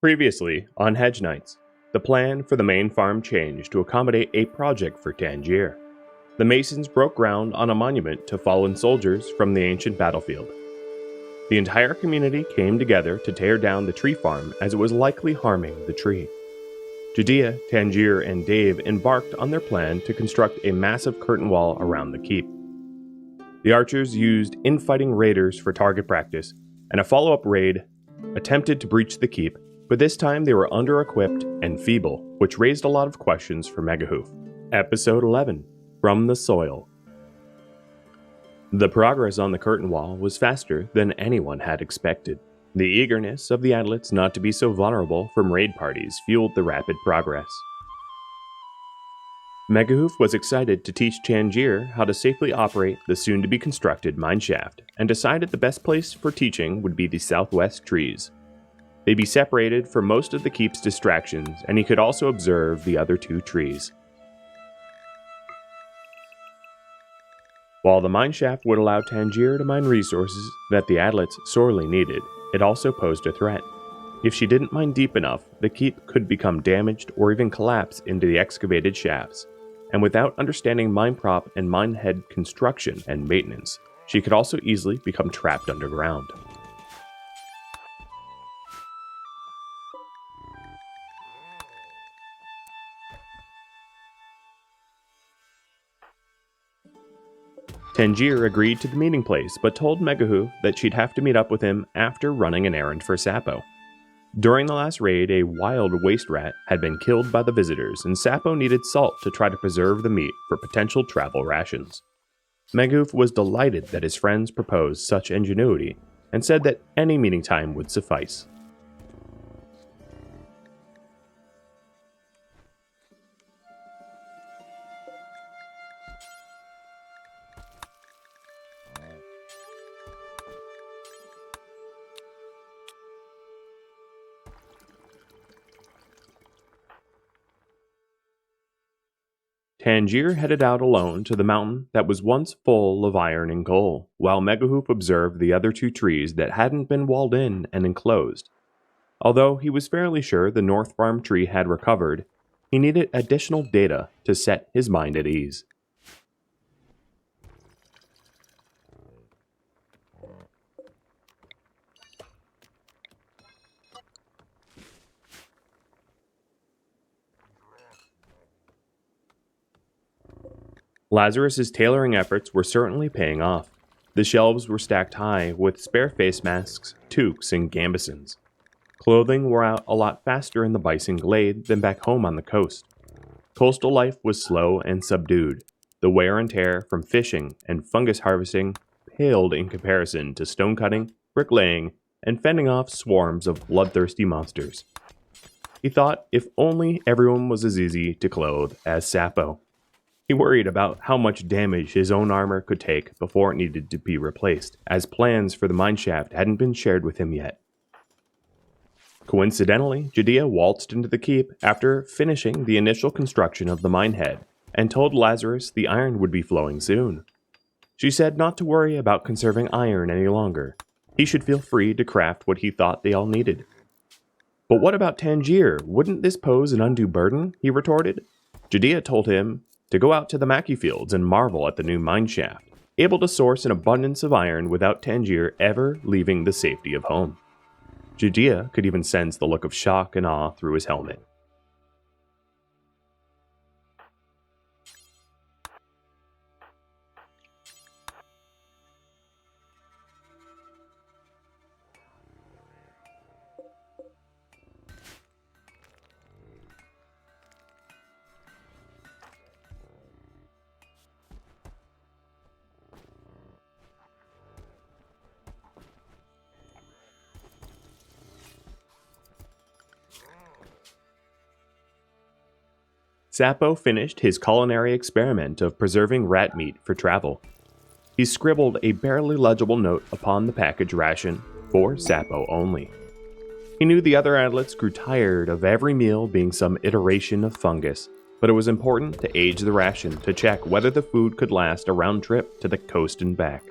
Previously on Hedge Knights, the plan for the main farm changed to accommodate a project for Tangier. The Masons broke ground on a monument to fallen soldiers from the ancient battlefield. The entire community came together to tear down the tree farm as it was likely harming the tree. Judea, Tangier, and Dave embarked on their plan to construct a massive curtain wall around the keep. The archers used infighting raiders for target practice, and a follow-up raid attempted to breach the keep, but this time they were under-equipped and feeble, which raised a lot of questions for Megahoof. Episode 11, From the Soil. The progress on the curtain wall was faster than anyone had expected. The eagerness of the Atlas not to be so vulnerable from raid parties fueled the rapid progress. Megahoof was excited to teach Tangier how to safely operate the soon-to-be-constructed mineshaft, and decided the best place for teaching would be the southwest trees. They'd be separated from most of the keep's distractions, and he could also observe the other two trees. While the mineshaft would allow Tangier to mine resources that the Atlas sorely needed, it also posed a threat. If she didn't mine deep enough, the keep could become damaged or even collapse into the excavated shafts. And without understanding mine prop and mine head construction and maintenance, she could also easily become trapped underground. Tangier agreed to the meeting place, but told Megahoof that she'd have to meet up with him after running an errand for Sapo. During the last raid, a wild waste rat had been killed by the visitors, and Sapo needed salt to try to preserve the meat for potential travel rations. Megahoof was delighted that his friends proposed such ingenuity, and said that any meeting time would suffice. Tangier headed out alone to the mountain that was once full of iron and coal, while Megahoof observed the other two trees that hadn't been walled in and enclosed. Although he was fairly sure the North Farm tree had recovered, he needed additional data to set his mind at ease. Lazarus's tailoring efforts were certainly paying off. The shelves were stacked high with spare face masks, toques, and gambesons. Clothing wore out a lot faster in the Bison Glade than back home on the coast. Coastal life was slow and subdued. The wear and tear from fishing and fungus harvesting paled in comparison to stone cutting, bricklaying, and fending off swarms of bloodthirsty monsters. He thought if only everyone was as easy to clothe as Sapo. He worried about how much damage his own armor could take before it needed to be replaced, as plans for the mineshaft hadn't been shared with him yet. Coincidentally, Judea waltzed into the keep after finishing the initial construction of the mine head, and told Lazarus the iron would be flowing soon. She said not to worry about conserving iron any longer. He should feel free to craft what he thought they all needed. But what about Tangier? Wouldn't this pose an undue burden? He retorted. Judea told him to go out to the Mackey fields and marvel at the new mineshaft, able to source an abundance of iron without Tangier ever leaving the safety of home. Judea could even sense the look of shock and awe through his helmet. Sapo finished his culinary experiment of preserving rat meat for travel. He scribbled a barely legible note upon the package ration, for Sapo only. He knew the other atlets grew tired of every meal being some iteration of fungus, but it was important to age the ration to check whether the food could last a round trip to the coast and back.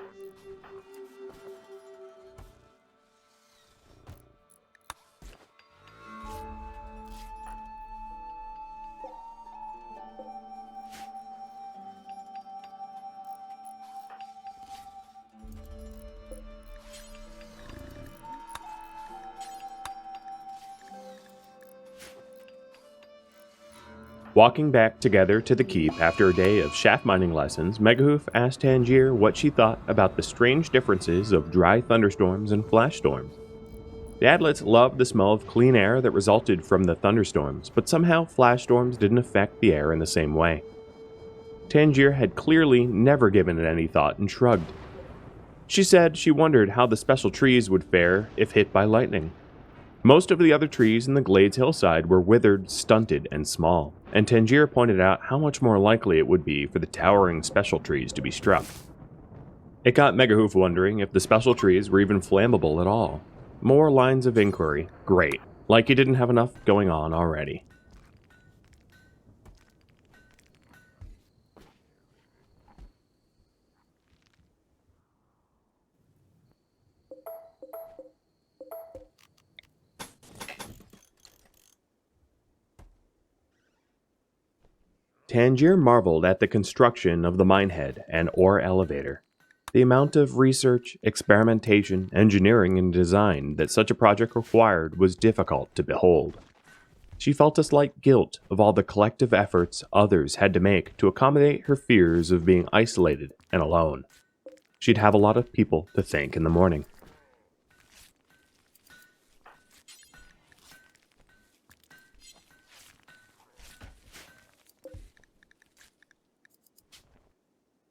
Walking back together to the keep after a day of shaft mining lessons, Megahoof asked Tangier what she thought about the strange differences of dry thunderstorms and flash storms. The Adlets loved the smell of clean air that resulted from the thunderstorms, but somehow flash storms didn't affect the air in the same way. Tangier had clearly never given it any thought and shrugged. She said she wondered how the special trees would fare if hit by lightning. Most of the other trees in the glade's hillside were withered, stunted, and small, and Tangier pointed out how much more likely it would be for the towering special trees to be struck. It got Megahoof wondering if the special trees were even flammable at all. More lines of inquiry. Great. Like he didn't have enough going on already. Tangier marveled at the construction of the minehead and ore elevator. The amount of research, experimentation, engineering, and design that such a project required was difficult to behold. She felt a slight guilt of all the collective efforts others had to make to accommodate her fears of being isolated and alone. She'd have a lot of people to thank in the morning.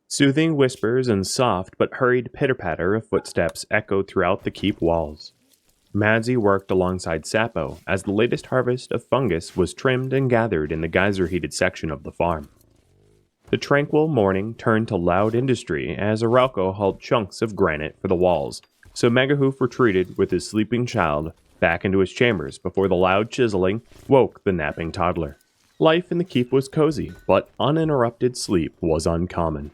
Soothing whispers and soft but hurried pitter-patter of footsteps echoed throughout the keep walls. Madzi worked alongside Sapo as the latest harvest of fungus was trimmed and gathered in the geyser-heated section of the farm. The tranquil morning turned to loud industry as Arauco hauled chunks of granite for the walls, so Megahoof retreated with his sleeping child back into his chambers before the loud chiseling woke the napping toddler. Life in the keep was cozy, but uninterrupted sleep was uncommon.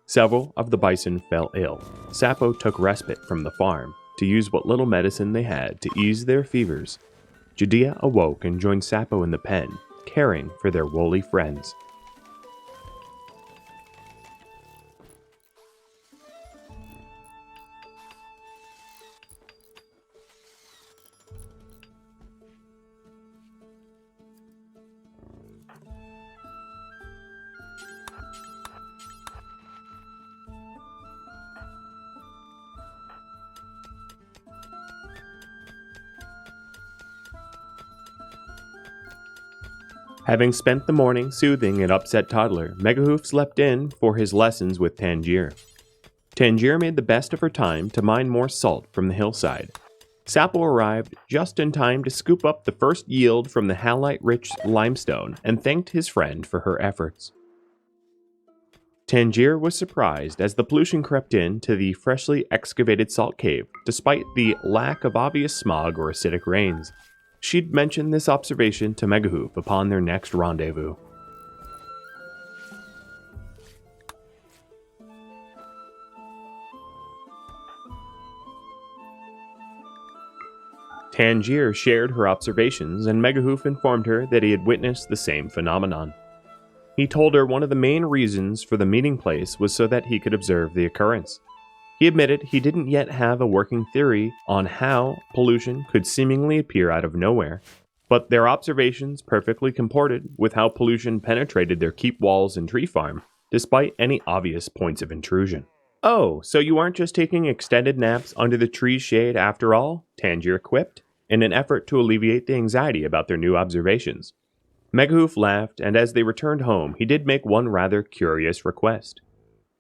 Several of the bison fell ill. Sapo took respite from the farm to use what little medicine they had to ease their fevers. Judea awoke and joined Sapo in the pen, caring for their woolly friends. Having spent the morning soothing an upset toddler, Megahoof slept in for his lessons with Tangier. Tangier made the best of her time to mine more salt from the hillside. Sapo arrived just in time to scoop up the first yield from the halite-rich limestone and thanked his friend for her efforts. Tangier was surprised as the pollution crept in to the freshly excavated salt cave, despite the lack of obvious smog or acidic rains. She'd mention this observation to Megahoof upon their next rendezvous. Tangier shared her observations, and Megahoof informed her that he had witnessed the same phenomenon. He told her one of the main reasons for the meeting place was so that he could observe the occurrence. He admitted he didn't yet have a working theory on how pollution could seemingly appear out of nowhere, but their observations perfectly comported with how pollution penetrated their keep walls and tree farm, despite any obvious points of intrusion. "Oh, so you aren't just taking extended naps under the tree's shade after all?" Tangier quipped, in an effort to alleviate the anxiety about their new observations. Megahoof laughed, and as they returned home, he did make one rather curious request.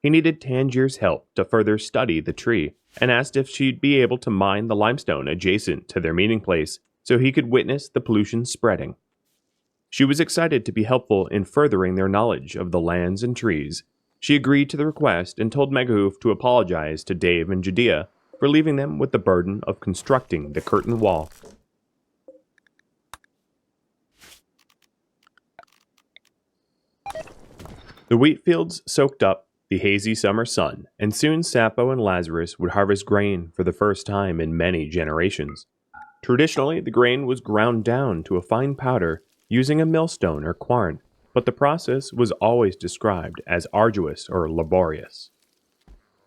He needed Tangier's help to further study the tree, and asked if she'd be able to mine the limestone adjacent to their meeting place so he could witness the pollution spreading. She was excited to be helpful in furthering their knowledge of the lands and trees. She agreed to the request and told Megahoof to apologize to Dave and Judea for leaving them with the burden of constructing the curtain wall. The wheat fields soaked up the hazy summer sun, and soon Sapo and Lazarus would harvest grain for the first time in many generations. Traditionally, the grain was ground down to a fine powder using a millstone or quern, but the process was always described as arduous or laborious.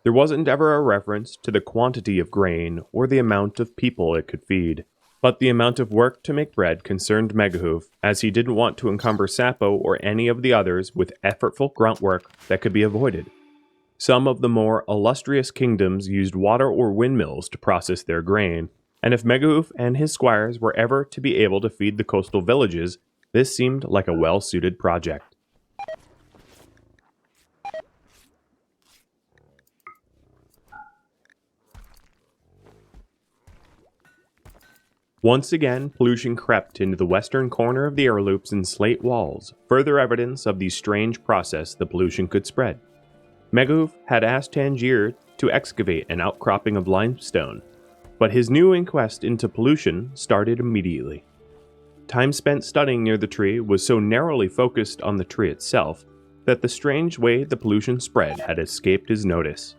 There wasn't ever a reference to the quantity of grain or the amount of people it could feed, but the amount of work to make bread concerned Megahoof, as he didn't want to encumber Sapo or any of the others with effortful grunt work that could be avoided. Some of the more illustrious kingdoms used water or windmills to process their grain, and if Megahoof and his squires were ever to be able to feed the coastal villages, this seemed like a well-suited project. Once again, pollution crept into the western corner of the air loops and slate walls, further evidence of the strange process the pollution could spread. Megahoof had asked Tangier to excavate an outcropping of limestone, but his new inquest into pollution started immediately. Time spent studying near the tree was so narrowly focused on the tree itself that the strange way the pollution spread had escaped his notice.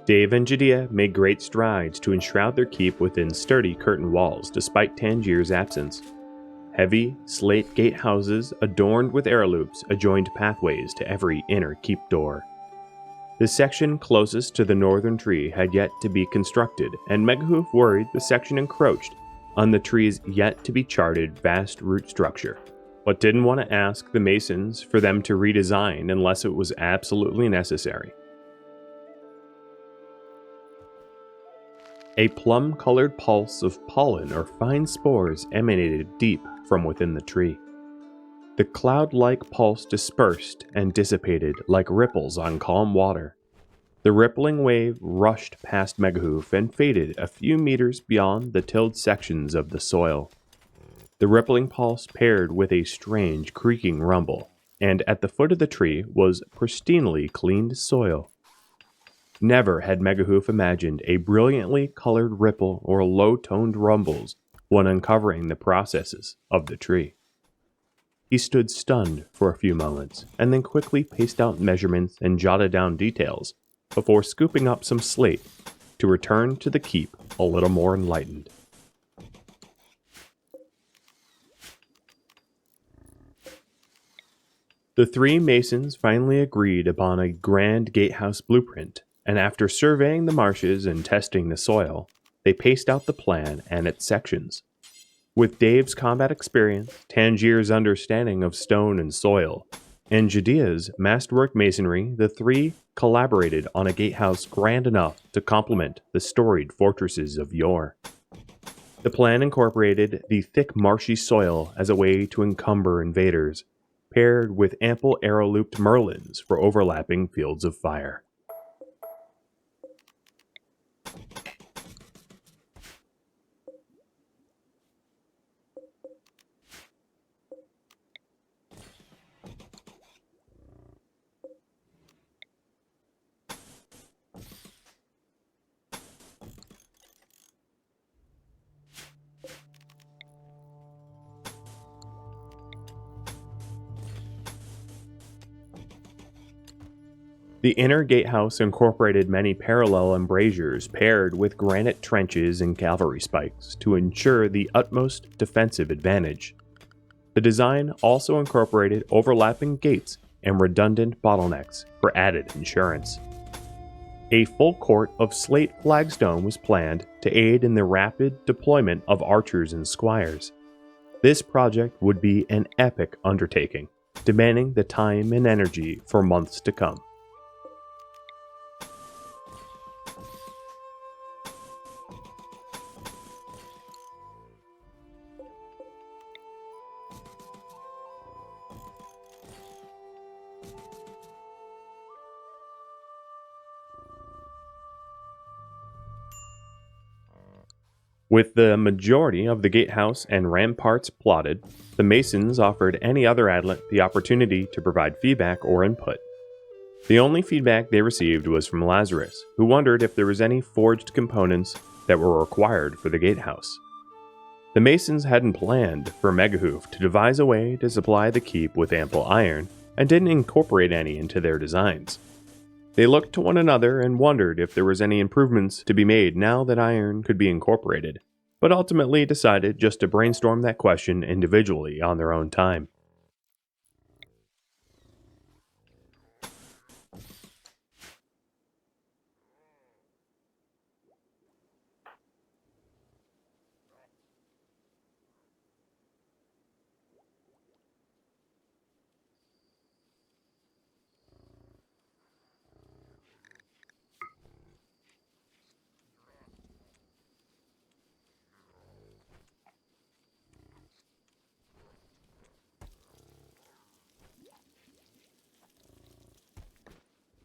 Dave and Judea made great strides to enshroud their keep within sturdy curtain walls despite Tangier's absence. Heavy, slate gate houses adorned with air loops adjoined pathways to every inner keep door. The section closest to the northern tree had yet to be constructed, and Megahoof worried the section encroached on the tree's yet-to-be-charted vast root structure, but didn't want to ask the masons for them to redesign unless it was absolutely necessary. A plum-colored pulse of pollen or fine spores emanated deep from within the tree. The cloud-like pulse dispersed and dissipated like ripples on calm water. The rippling wave rushed past Megahoof and faded a few meters beyond the tilled sections of the soil. The rippling pulse paired with a strange creaking rumble, and at the foot of the tree was pristinely cleaned soil. Never had Megahoof imagined a brilliantly colored ripple or low-toned rumbles when uncovering the processes of the tree. He stood stunned for a few moments, and then quickly paced out measurements and jotted down details before scooping up some slate to return to the keep a little more enlightened. The three masons finally agreed upon a grand gatehouse blueprint, and after surveying the marshes and testing the soil, they paced out the plan and its sections. With Dave's combat experience, Tangier's understanding of stone and soil, and Judea's masterwork masonry, the three collaborated on a gatehouse grand enough to complement the storied fortresses of yore. The plan incorporated the thick marshy soil as a way to encumber invaders, paired with ample arrow-looped merlins for overlapping fields of fire. The inner gatehouse incorporated many parallel embrasures paired with granite trenches and cavalry spikes to ensure the utmost defensive advantage. The design also incorporated overlapping gates and redundant bottlenecks for added insurance. A full court of slate flagstone was planned to aid in the rapid deployment of archers and squires. This project would be an epic undertaking, demanding the time and energy for months to come. With the majority of the gatehouse and ramparts plotted, the masons offered any other adlet the opportunity to provide feedback or input. The only feedback they received was from Lazarus, who wondered if there was any forged components that were required for the gatehouse. The masons hadn't planned for Megahoof to devise a way to supply the keep with ample iron, and didn't incorporate any into their designs. They looked to one another and wondered if there was any improvements to be made now that iron could be incorporated, but ultimately decided just to brainstorm that question individually on their own time.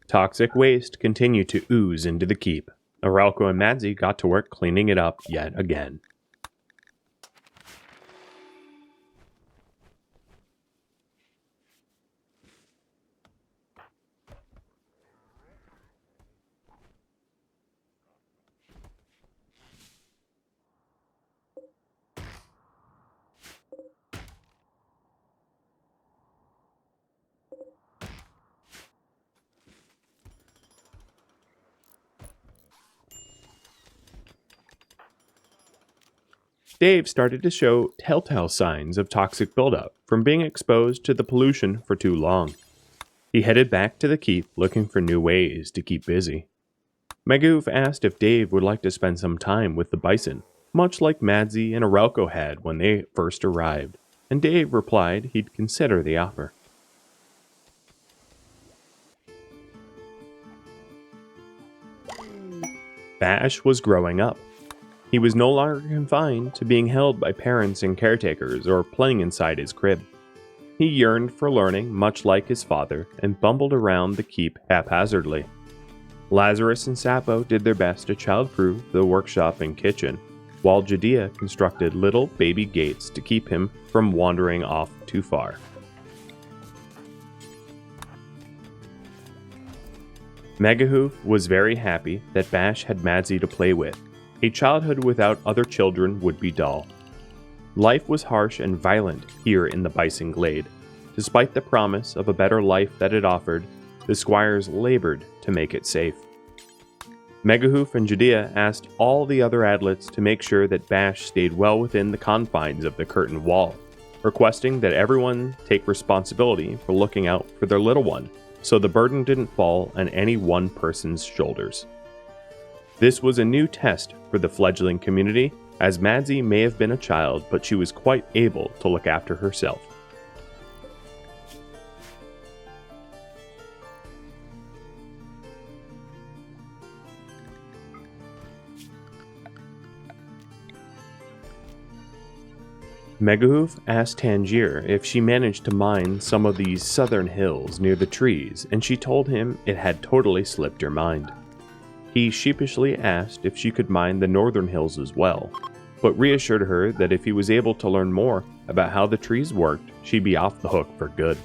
Toxic waste continued to ooze into the keep. Aralco and Madzi got to work cleaning it up yet again. Dave started to show telltale signs of toxic buildup from being exposed to the pollution for too long. He headed back to the keep looking for new ways to keep busy. Megahoof asked if Dave would like to spend some time with the bison, much like Madzi and Arelco had when they first arrived, and Dave replied he'd consider the offer. Bash was growing up. He was no longer confined to being held by parents and caretakers or playing inside his crib. He yearned for learning much like his father and bumbled around the keep haphazardly. Lazarus and Sapo did their best to childproof the workshop and kitchen, while Judea constructed little baby gates to keep him from wandering off too far. Megahoof was very happy that Bash had Madzi to play with. A childhood without other children would be dull. Life was harsh and violent here in the Bison Glade. Despite the promise of a better life that it offered, the squires labored to make it safe. Megahoof and Judea asked all the other adlets to make sure that Bash stayed well within the confines of the curtain wall, requesting that everyone take responsibility for looking out for their little one, so the burden didn't fall on any one person's shoulders. This was a new test for the fledgling community, as Madzi may have been a child, but she was quite able to look after herself. Megahoof asked Tangier if she managed to mine some of these southern hills near the trees, and she told him it had totally slipped her mind. He sheepishly asked if she could mine the northern hills as well, but reassured her that if he was able to learn more about how the trees worked, she'd be off the hook for good.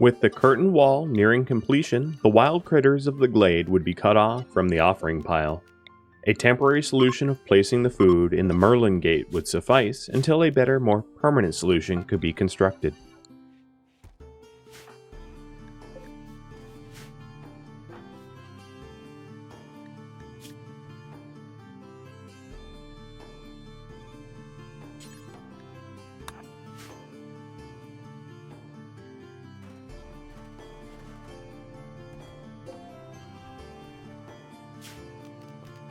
With the curtain wall nearing completion, the wild critters of the glade would be cut off from the offering pile. A temporary solution of placing the food in the Merlin Gate would suffice until a better, more permanent solution could be constructed.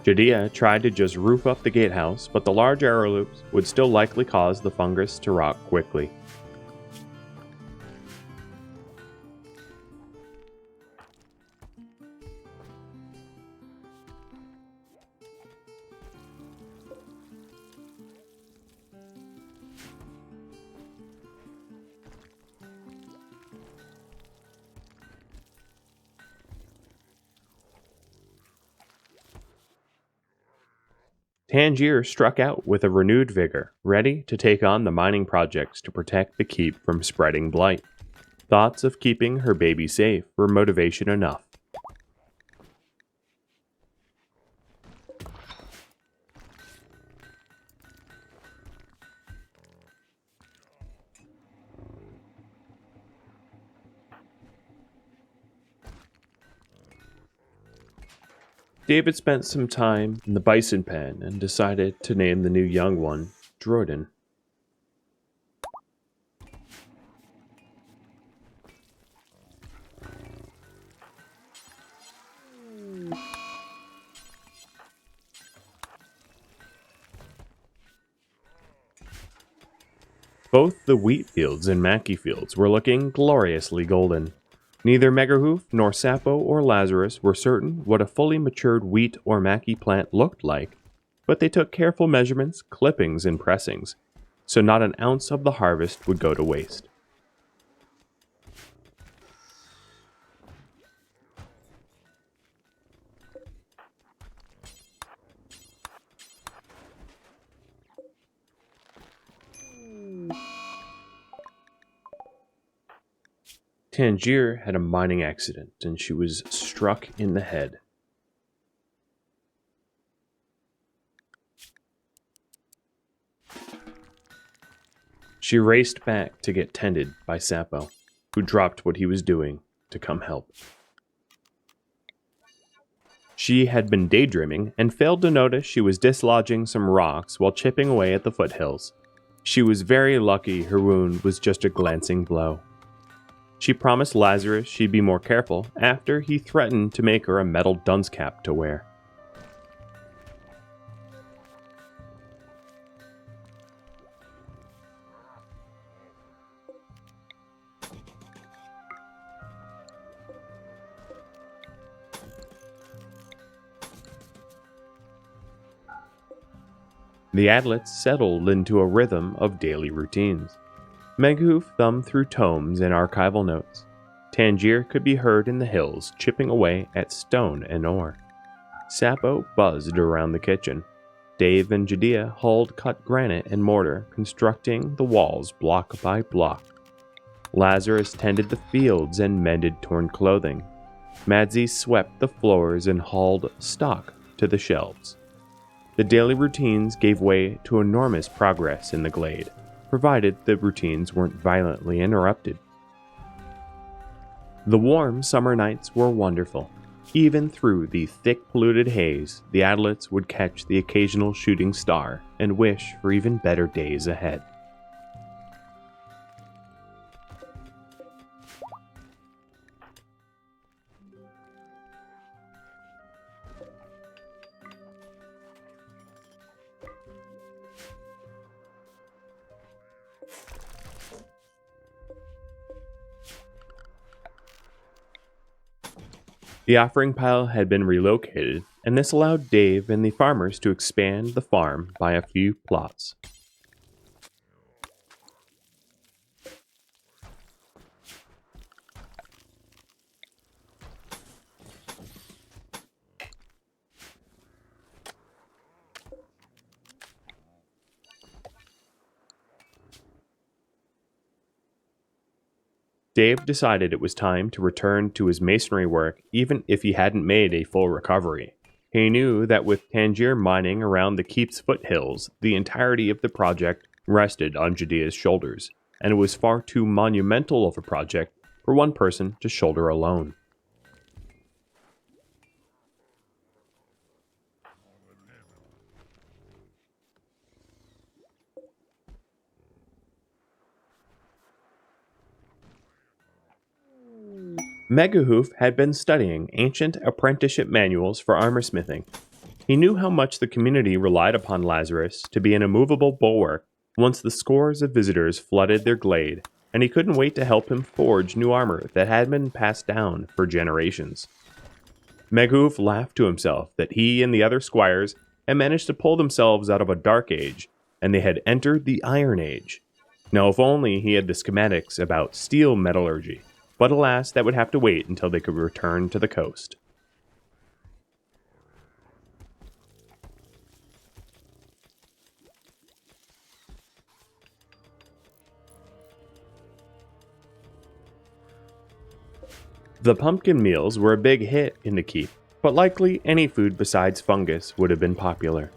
Judea tried to just roof up the gatehouse, but the large arrow loops would still likely cause the fungus to rot quickly. Tangier struck out with a renewed vigor, ready to take on the mining projects to protect the keep from spreading blight. Thoughts of keeping her baby safe were motivation enough. David spent some time in the bison pen and decided to name the new young one Jordan. Both the wheat fields and mackey fields were looking gloriously golden. Neither Megahoof nor Sapo or Lazarus were certain what a fully matured wheat or mackey plant looked like, but they took careful measurements, clippings, and pressings, so not an ounce of the harvest would go to waste. Tangier had a mining accident and she was struck in the head. She raced back to get tended by Sapo, who dropped what he was doing to come help. She had been daydreaming and failed to notice she was dislodging some rocks while chipping away at the foothills. She was very lucky her wound was just a glancing blow. She promised Lazarus she'd be more careful after he threatened to make her a metal dunce cap to wear. The Adlets settled into a rhythm of daily routines. Megahoof thumbed through tomes and archival notes. Tangier could be heard in the hills chipping away at stone and ore. Sapo buzzed around the kitchen. Dave and Judea hauled cut granite and mortar, constructing the walls block by block. Lazarus tended the fields and mended torn clothing. Madzi swept the floors and hauled stock to the shelves. The daily routines gave way to enormous progress in the glade, provided the routines weren't violently interrupted. The warm summer nights were wonderful. Even through the thick polluted haze, the Adlets would catch the occasional shooting star and wish for even better days ahead. The offering pile had been relocated, and this allowed Dave and the farmers to expand the farm by a few plots. Dave decided it was time to return to his masonry work even if he hadn't made a full recovery. He knew that with Tangier mining around the keep's foothills, the entirety of the project rested on Judea's shoulders, and it was far too monumental of a project for one person to shoulder alone. Megahoof had been studying ancient apprenticeship manuals for armorsmithing. He knew how much the community relied upon Lazarus to be an immovable bulwark once the scores of visitors flooded their glade, and he couldn't wait to help him forge new armor that had been passed down for generations. Megahoof laughed to himself that he and the other squires had managed to pull themselves out of a dark age, and they had entered the Iron Age. Now if only he had the schematics about steel metallurgy. But alas, that would have to wait until they could return to the coast. The pumpkin meals were a big hit in the keep, but likely any food besides fungus would have been popular.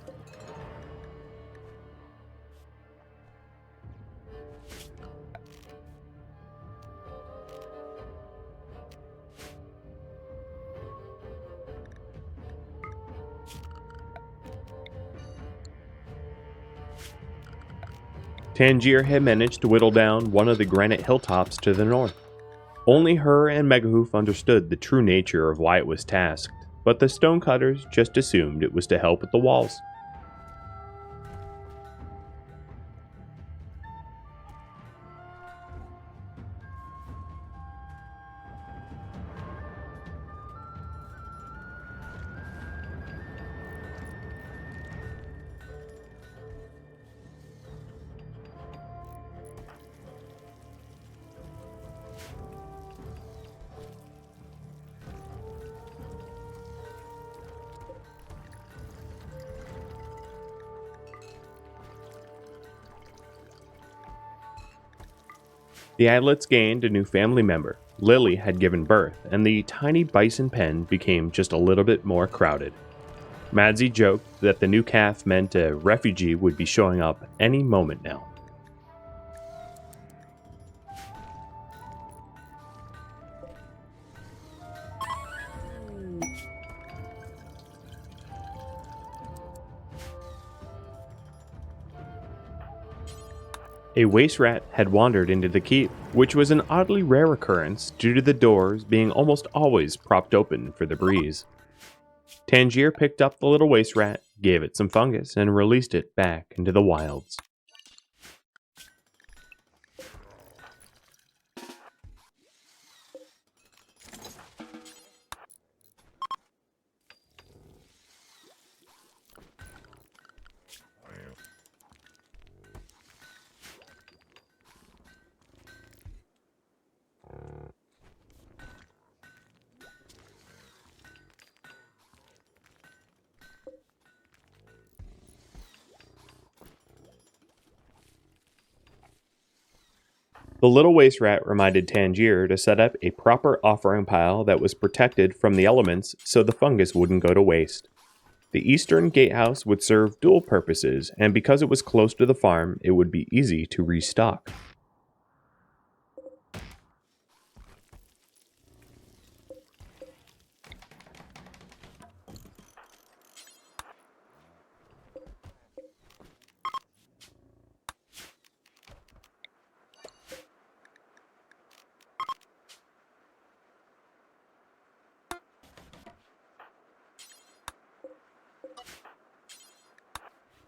Tangier had managed to whittle down one of the granite hilltops to the north. Only her and Megahoof understood the true nature of why it was tasked, but the stonecutters just assumed it was to help with the walls. The Adlets gained a new family member. Lily had given birth, and the tiny bison pen became just a little bit more crowded. Madsy joked that the new calf meant a refugee would be showing up any moment now. A waste rat had wandered into the keep, which was an oddly rare occurrence due to the doors being almost always propped open for the breeze. Tangier picked up the little waste rat, gave it some fungus, and released it back into the wilds. The little waste rat reminded Tangier to set up a proper offering pile that was protected from the elements so the fungus wouldn't go to waste. The eastern gatehouse would serve dual purposes, and because it was close to the farm, it would be easy to restock.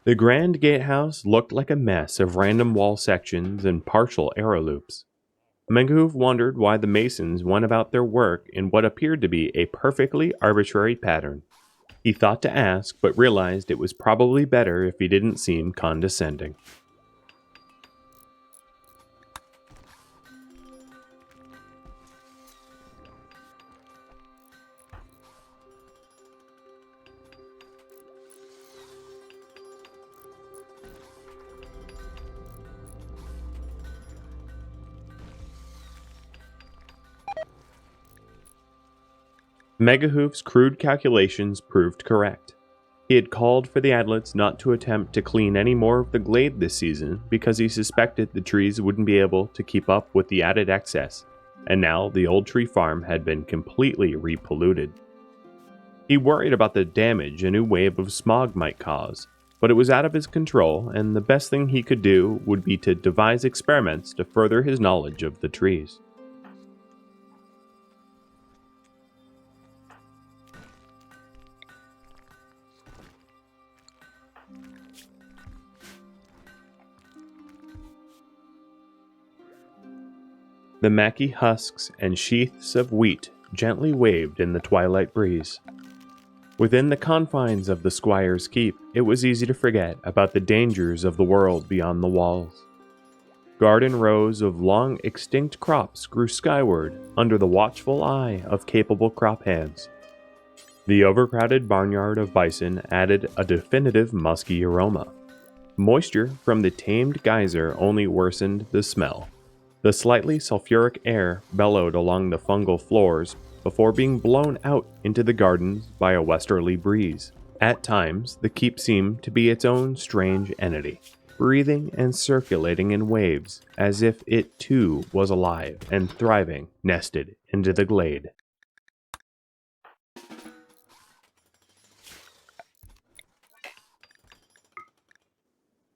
The grand gatehouse looked like a mess of random wall sections and partial arrow loops. Megahoof wondered why the masons went about their work in what appeared to be a perfectly arbitrary pattern. He thought to ask, but realized it was probably better if he didn't seem condescending. Megahoof's crude calculations proved correct. He had called for the Adlets not to attempt to clean any more of the glade this season because he suspected the trees wouldn't be able to keep up with the added excess, and now the old tree farm had been completely repolluted. He worried about the damage a new wave of smog might cause, but it was out of his control, and the best thing he could do would be to devise experiments to further his knowledge of the trees. The mackey husks and sheaths of wheat gently waved in the twilight breeze. Within the confines of the squire's keep, it was easy to forget about the dangers of the world beyond the walls. Garden rows of long extinct crops grew skyward under the watchful eye of capable crop hands. The overcrowded barnyard of bison added a definitive musky aroma. Moisture from the tamed geyser only worsened the smell. The slightly sulfuric air bellowed along the fungal floors before being blown out into the gardens by a westerly breeze. At times, the keep seemed to be its own strange entity, breathing and circulating in waves as if it too was alive and thriving, nested into the glade.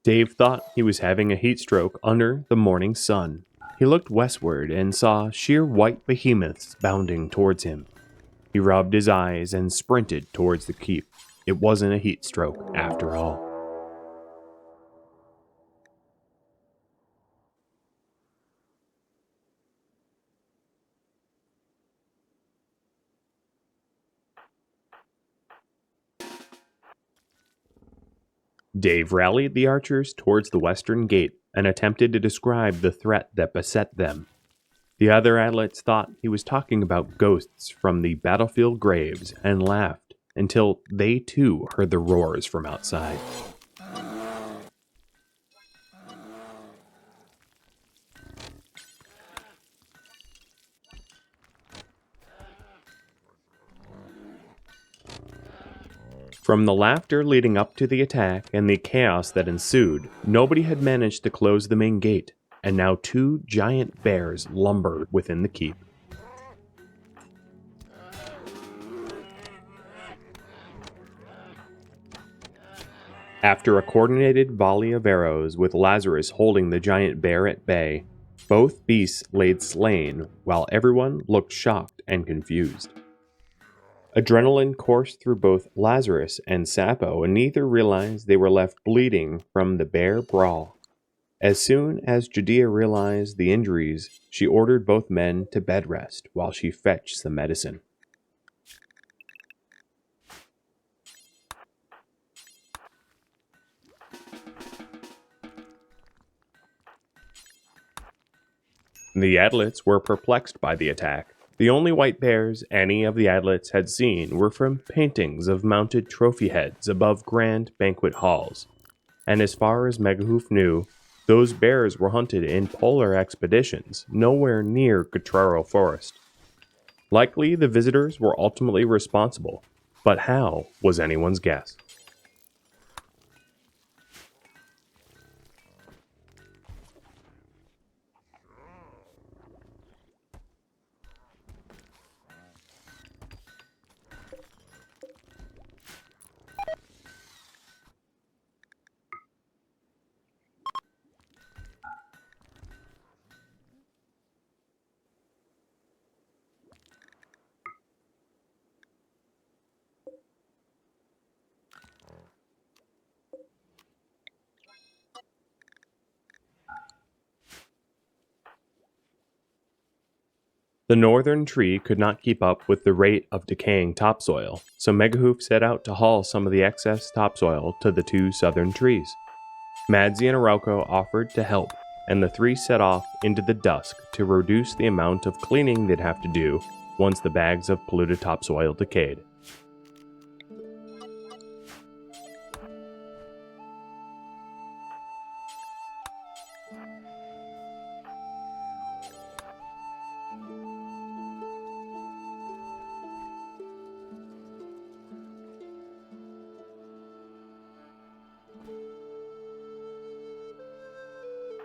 Dave thought he was having a heat stroke under the morning sun. He looked westward and saw sheer white behemoths bounding towards him. He rubbed his eyes and sprinted towards the keep. It wasn't a heat stroke after all. Dave rallied the archers towards the western gate and attempted to describe the threat that beset them. The other atlas thought he was talking about ghosts from the battlefield graves and laughed until they too heard the roars from outside. From the laughter leading up to the attack and the chaos that ensued, nobody had managed to close the main gate, and now two giant bears lumbered within the keep. After a coordinated volley of arrows with Lazarus holding the giant bear at bay, both beasts laid slain while everyone looked shocked and confused. Adrenaline coursed through both Lazarus and Sappho, and neither realized they were left bleeding from the bear brawl. As soon as Judea realized the injuries, she ordered both men to bed rest while she fetched some medicine. The Adlets were perplexed by the attack. The only white bears any of the Adlets had seen were from paintings of mounted trophy heads above grand banquet halls. And as far as Megahoof knew, those bears were hunted in polar expeditions, nowhere near Catraro Forest. Likely the visitors were ultimately responsible, but how was anyone's guess. The northern tree could not keep up with the rate of decaying topsoil, so Megahoof set out to haul some of the excess topsoil to the two southern trees. Madzi and Arauco offered to help, and the three set off into the dusk to reduce the amount of cleaning they'd have to do once the bags of polluted topsoil decayed.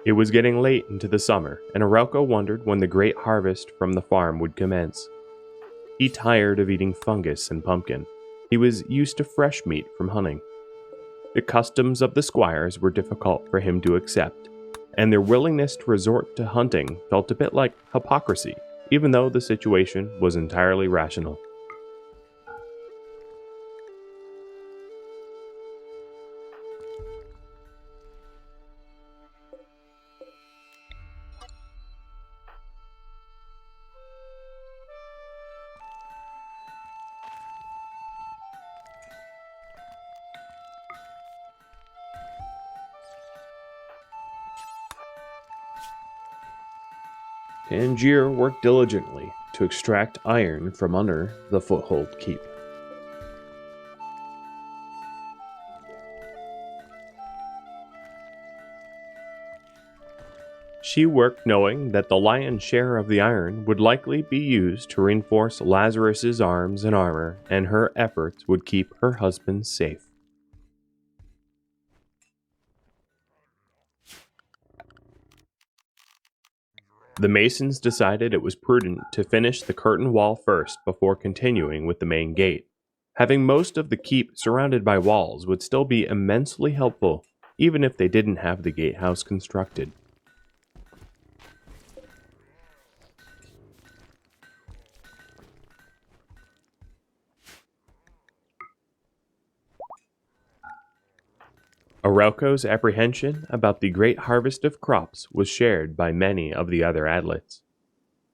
It was getting late into the summer, and Arauco wondered when the great harvest from the farm would commence. He tired of eating fungus and pumpkin. He was used to fresh meat from hunting. The customs of the squires were difficult for him to accept, and their willingness to resort to hunting felt a bit like hypocrisy, even though the situation was entirely rational. Tangier worked diligently to extract iron from under the Foothold Keep. She worked knowing that the lion's share of the iron would likely be used to reinforce Lazarus's arms and armor, and her efforts would keep her husband safe. The masons decided it was prudent to finish the curtain wall first before continuing with the main gate. Having most of the keep surrounded by walls would still be immensely helpful, even if they didn't have the gatehouse constructed. Arauco's apprehension about the great harvest of crops was shared by many of the other adlets.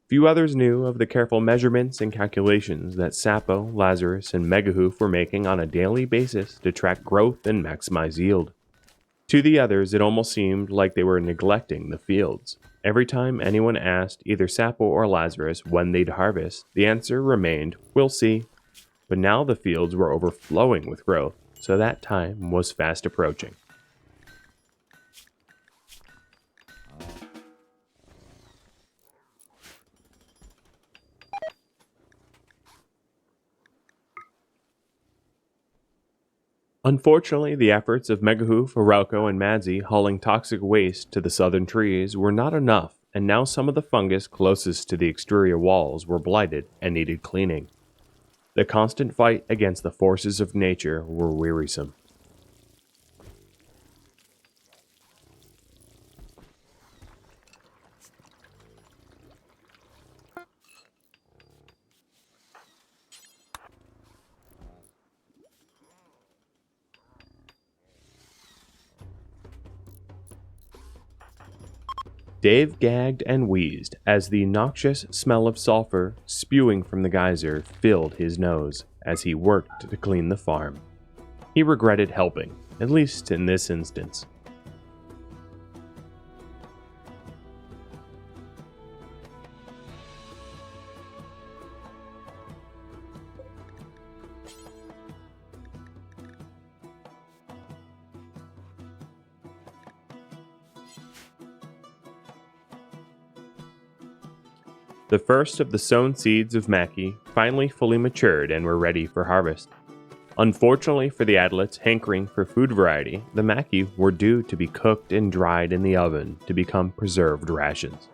Few others knew of the careful measurements and calculations that Sapo, Lazarus, and Megahoof were making on a daily basis to track growth and maximize yield. To the others, it almost seemed like they were neglecting the fields. Every time anyone asked either Sapo or Lazarus when they'd harvest, the answer remained, "We'll see." But now the fields were overflowing with growth, so that time was fast approaching. Unfortunately, the efforts of Megahoof, Arauco, and Madzi hauling toxic waste to the southern trees were not enough, and now some of the fungus closest to the exterior walls were blighted and needed cleaning. The constant fight against the forces of nature were wearisome. Dave gagged and wheezed as the noxious smell of sulfur spewing from the geyser filled his nose as he worked to clean the farm. He regretted helping, at least in this instance. The first of the sown seeds of maki finally fully matured and were ready for harvest. Unfortunately for the adlets hankering for food variety, the maki were due to be cooked and dried in the oven to become preserved rations.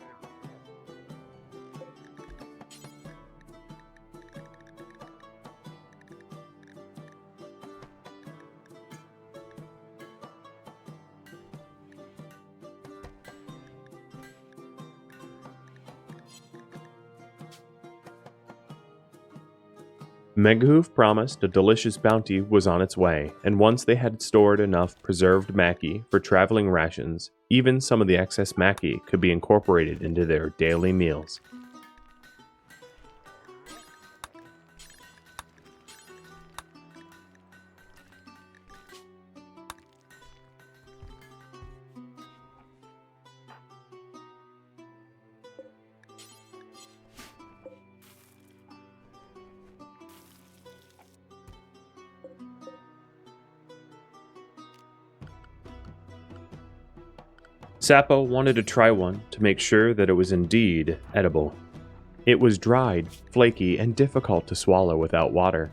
Megahoof promised a delicious bounty was on its way, and once they had stored enough preserved maki for traveling rations, even some of the excess maki could be incorporated into their daily meals. Sapo wanted to try one to make sure that it was indeed edible. It was dried, flaky, and difficult to swallow without water.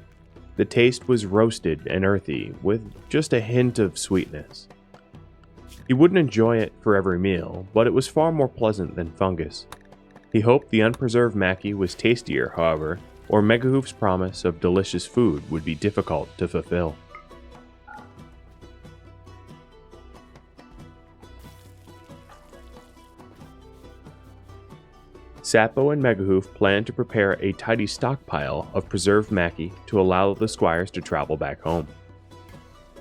The taste was roasted and earthy, with just a hint of sweetness. He wouldn't enjoy it for every meal, but it was far more pleasant than fungus. He hoped the unpreserved maki was tastier, however, or Megahoof's promise of delicious food would be difficult to fulfill. Sapo and Megahoof planned to prepare a tidy stockpile of preserved maki to allow the squires to travel back home.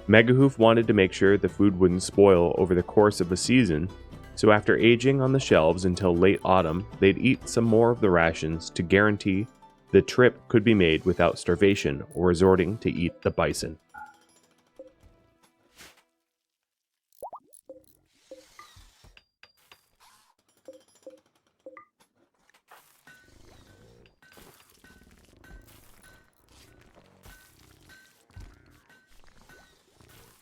Megahoof wanted to make sure the food wouldn't spoil over the course of the season, so after aging on the shelves until late autumn, they'd eat some more of the rations to guarantee the trip could be made without starvation or resorting to eat the bison.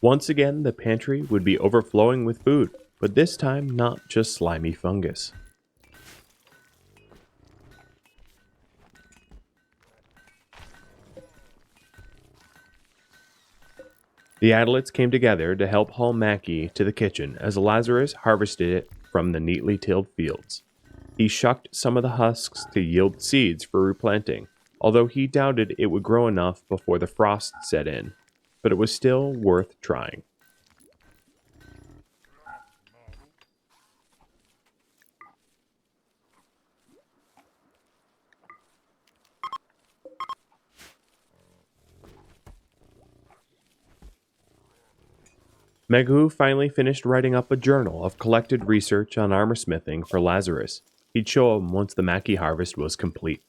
Once again, the pantry would be overflowing with food, but this time not just slimy fungus. The adlets came together to help haul Mackie to the kitchen as Lazarus harvested it from the neatly tilled fields. He shucked some of the husks to yield seeds for replanting, although he doubted it would grow enough before the frost set in, but it was still worth trying. Meghu finally finished writing up a journal of collected research on armorsmithing for Lazarus. He'd show him once the Mackie harvest was complete.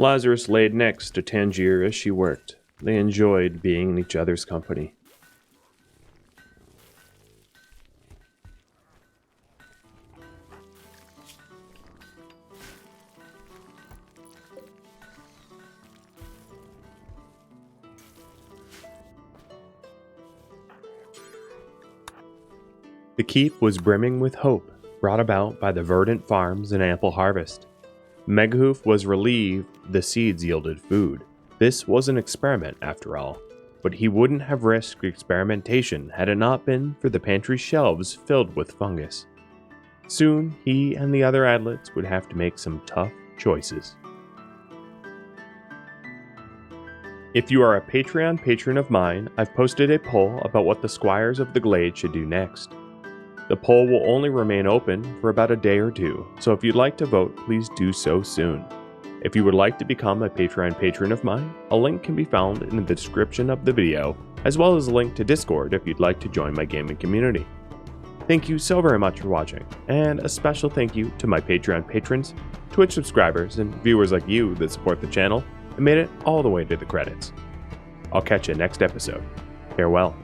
Lazarus laid next to Tangier as she worked. They enjoyed being in each other's company. The keep was brimming with hope, brought about by the verdant farms and ample harvest. Meghoof was relieved the seeds yielded food. This was an experiment, after all, but he wouldn't have risked experimentation had it not been for the pantry shelves filled with fungus. Soon, he and the other adlets would have to make some tough choices. If you are a Patreon patron of mine, I've posted a poll about what the Squires of the Glade should do next. The poll will only remain open for about a day or two, so if you'd like to vote, please do so soon. If you would like to become a Patreon patron of mine, a link can be found in the description of the video, as well as a link to Discord if you'd like to join my gaming community. Thank you so very much for watching, and a special thank you to my Patreon patrons, Twitch subscribers, and viewers like you that support the channel and made it all the way to the credits. I'll catch you next episode. Farewell.